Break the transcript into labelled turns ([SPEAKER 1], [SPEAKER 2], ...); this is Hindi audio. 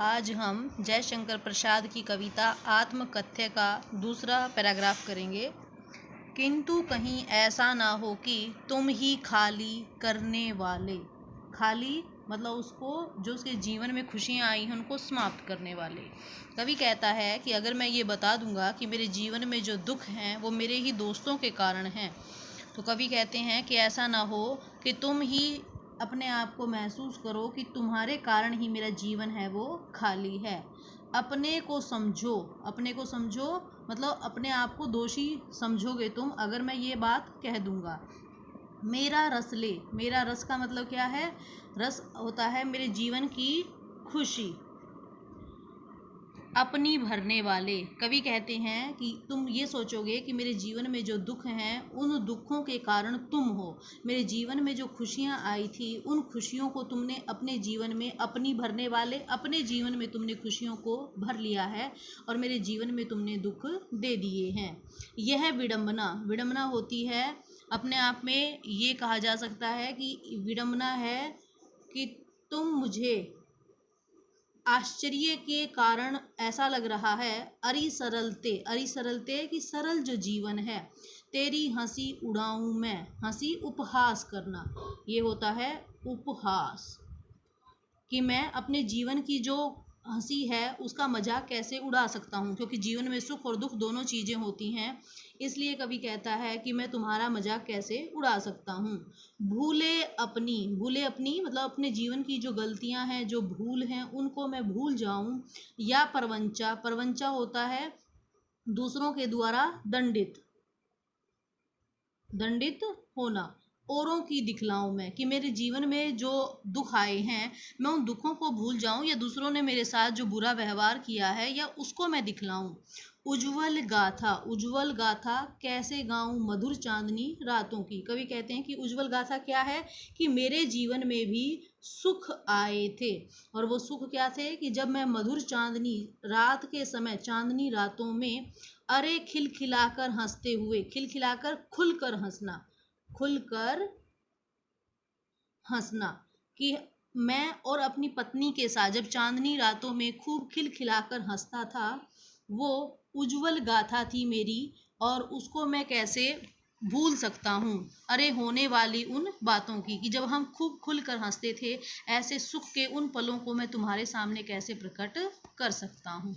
[SPEAKER 1] आज हम जयशंकर प्रसाद की कविता आत्मकथ्य का दूसरा पैराग्राफ करेंगे। किंतु कहीं ऐसा ना हो कि तुम ही खाली करने वाले, खाली मतलब उसको जो उसके जीवन में खुशियाँ आई हैं उनको समाप्त करने वाले। कवि कहता है कि अगर मैं ये बता दूंगा कि मेरे जीवन में जो दुख हैं वो मेरे ही दोस्तों के कारण हैं, तो कवि कहते हैं कि ऐसा ना हो कि तुम ही अपने आप को महसूस करो कि तुम्हारे कारण ही मेरा जीवन है वो खाली है। अपने को समझो, अपने को समझो मतलब अपने आप को दोषी समझोगे तुम अगर मैं ये बात कह दूंगा। मेरा रस ले, मेरा रस का मतलब क्या है? रस होता है मेरे जीवन की खुशी। अपनी भरने वाले, कवि कहते हैं कि तुम ये सोचोगे कि मेरे जीवन में जो दुख हैं उन दुखों के कारण तुम हो। मेरे जीवन में जो खुशियाँ आई थी उन खुशियों को तुमने अपने जीवन में अपनी भरने वाले, अपने जीवन में तुमने खुशियों को भर लिया है और मेरे जीवन में तुमने दुख दे दिए हैं। यह विडंबना, विडंबना होती है अपने आप में ये कहा जा सकता है कि विडंबना है कि तुम मुझे आश्चर्य के कारण ऐसा लग रहा है। अरि सरलते, अरि सरलते कि सरल जो जीवन है, तेरी हंसी उड़ाऊं मैं, हंसी उपहास करना, ये होता है उपहास, कि मैं अपने जीवन की जो हंसी है उसका मजाक कैसे उड़ा सकता हूँ, क्योंकि जीवन में सुख और दुख दोनों चीज़ें होती हैं। इसलिए कवि कहता है कि मैं तुम्हारा मजाक कैसे उड़ा सकता हूँ। भूले अपनी, भूले अपनी मतलब अपने जीवन की जो गलतियाँ हैं, जो भूल हैं, उनको मैं भूल जाऊँ। या परवंचा, परवंचा होता है दूसरों के द्वारा दंडित, दंडित होना। औरों की दिखलाऊं मैं, कि मेरे जीवन में जो दुख आए हैं मैं उन दुखों को भूल जाऊं, या दूसरों ने मेरे साथ जो बुरा व्यवहार किया है या उसको मैं दिखलाऊं। उज्जवल गाथा, उज्जवल गाथा कैसे गाऊं मधुर चांदनी रातों की। कवि कहते हैं कि उज्जवल गाथा क्या है कि मेरे जीवन में भी सुख आए थे, और वो सुख क्या थे कि जब मैं मधुर चांदनी रात के समय, चांदनी रातों में, अरे खिलखिलाकर हंसते हुए, खिलखिलाकर खुलकर हंसना, खुलकर हंसना, कि मैं और अपनी पत्नी के साथ जब चांदनी रातों में खूब खिलखिलाकर हंसता था, वो उज्जवल गाथा थी मेरी, और उसको मैं कैसे भूल सकता हूँ। अरे होने वाली उन बातों की, कि जब हम खूब खुलकर हंसते थे, ऐसे सुख के उन पलों को मैं तुम्हारे सामने कैसे प्रकट कर सकता हूँ।